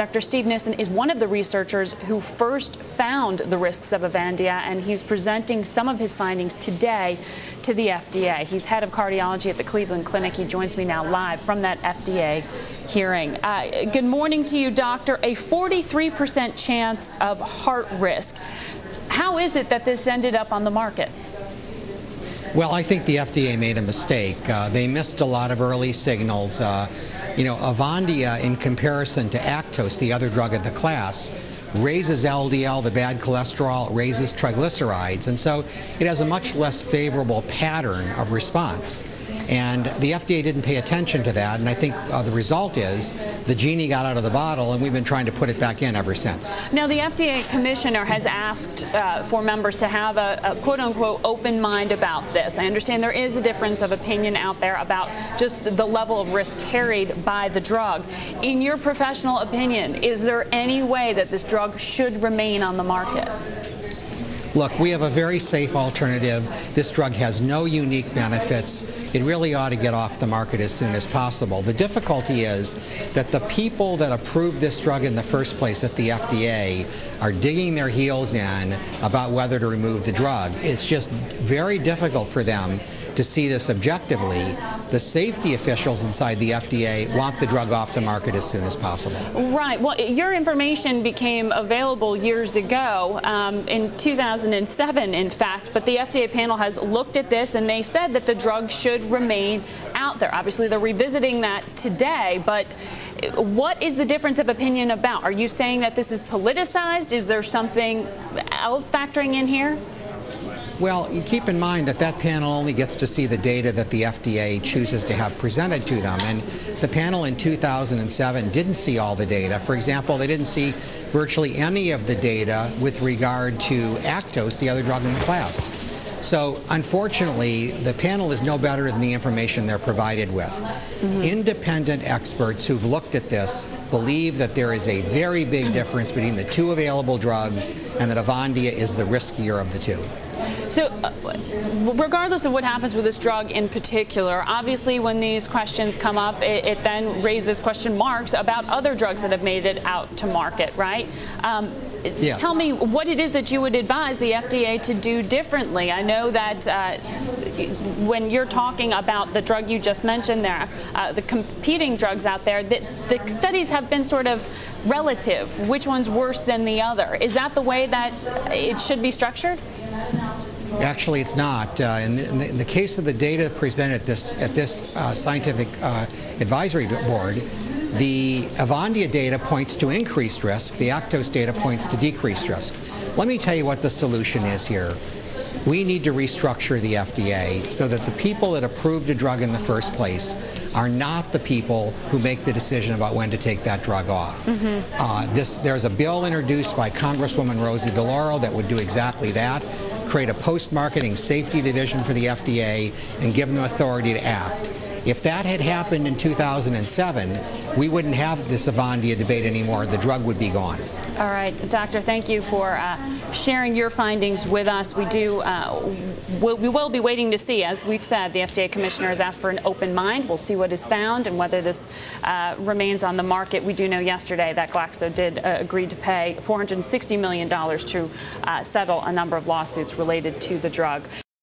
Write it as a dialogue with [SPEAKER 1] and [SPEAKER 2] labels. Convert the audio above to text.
[SPEAKER 1] Dr. Steve Nissen is one of the researchers who first found the risks of Avandia, and he's presenting some of his findings today to the FDA. He's head of cardiology at the Cleveland Clinic. He joins me now live from that FDA hearing. Good morning to you, doctor. A 43% chance of heart risk. How is it that this ended up on the market?
[SPEAKER 2] Well, I think the FDA made a mistake. They missed a lot of early signals. Avandia, in comparison to Actos, the other drug in the class, raises LDL, the bad cholesterol, raises triglycerides, and so it has a much less favorable pattern of response. And the FDA didn't pay attention to that, and I think the result is the genie got out of the bottle, and we've been trying to put it back in ever since.
[SPEAKER 1] Now, the FDA commissioner has asked for members to have a quote-unquote open mind about this. I understand there is a difference of opinion out there about just the level of risk carried by the drug. In your professional opinion, is there any way that this drug should remain on the market?
[SPEAKER 2] Look, we have a very safe alternative. This drug has no unique benefits. It really ought to get off the market as soon as possible. The difficulty is that the people that approved this drug in the first place at the FDA are digging their heels in about whether to remove the drug. It's just very difficult for them to see this objectively. The safety officials inside the FDA want the drug off the market as soon as possible.
[SPEAKER 1] Right. Well, your information became available years ago, in 2007, in fact, but the FDA panel has looked at this and they said that the drug should remain out there. Obviously, they're revisiting that today, but what is the difference of opinion about? Are you saying that this is politicized? Is there something else factoring in here?
[SPEAKER 2] Well, you keep in mind that that panel only gets to see the data that the FDA chooses to have presented to them. And the panel in 2007 didn't see all the data. For example, they didn't see virtually any of the data with regard to Actos, the other drug in the class. So, unfortunately, the panel is no better than the information they're provided with. Independent experts who've looked at this believe that there is a very big difference between the two available drugs and that Avandia is the riskier of the two.
[SPEAKER 1] So, regardless of what happens with this drug in particular, obviously when these questions come up, it then raises question marks about other drugs that have made it out to market, right?
[SPEAKER 2] Yes.
[SPEAKER 1] Tell me what it is that you would advise the FDA to do differently. I know that when you're talking about the drug you just mentioned there, the competing drugs out there, the studies have been sort of relative. Which one's worse than the other? Is that the way that it should be structured?
[SPEAKER 2] Actually, it's not. In the case of the data presented at this scientific advisory board, the Avandia data points to increased risk. The Actos data points to decreased risk. Let me tell you what the solution is here. We need to restructure the FDA so that the people that approved a drug in the first place are not the people who make the decision about when to take that drug off. There's a bill introduced by Congresswoman Rosie DeLauro that would do exactly that, create a post-marketing safety division for the FDA and give them authority to act. If that had happened in 2007, we wouldn't have this Avandia debate anymore. The drug would be gone.
[SPEAKER 1] All right, Doctor, thank you for sharing your findings with us. We will be waiting to see. As we've said, the FDA commissioner has asked for an open mind. We'll see what is found and whether this remains on the market. We do know yesterday that Glaxo did agree to pay $460 million to settle a number of lawsuits related to the drug.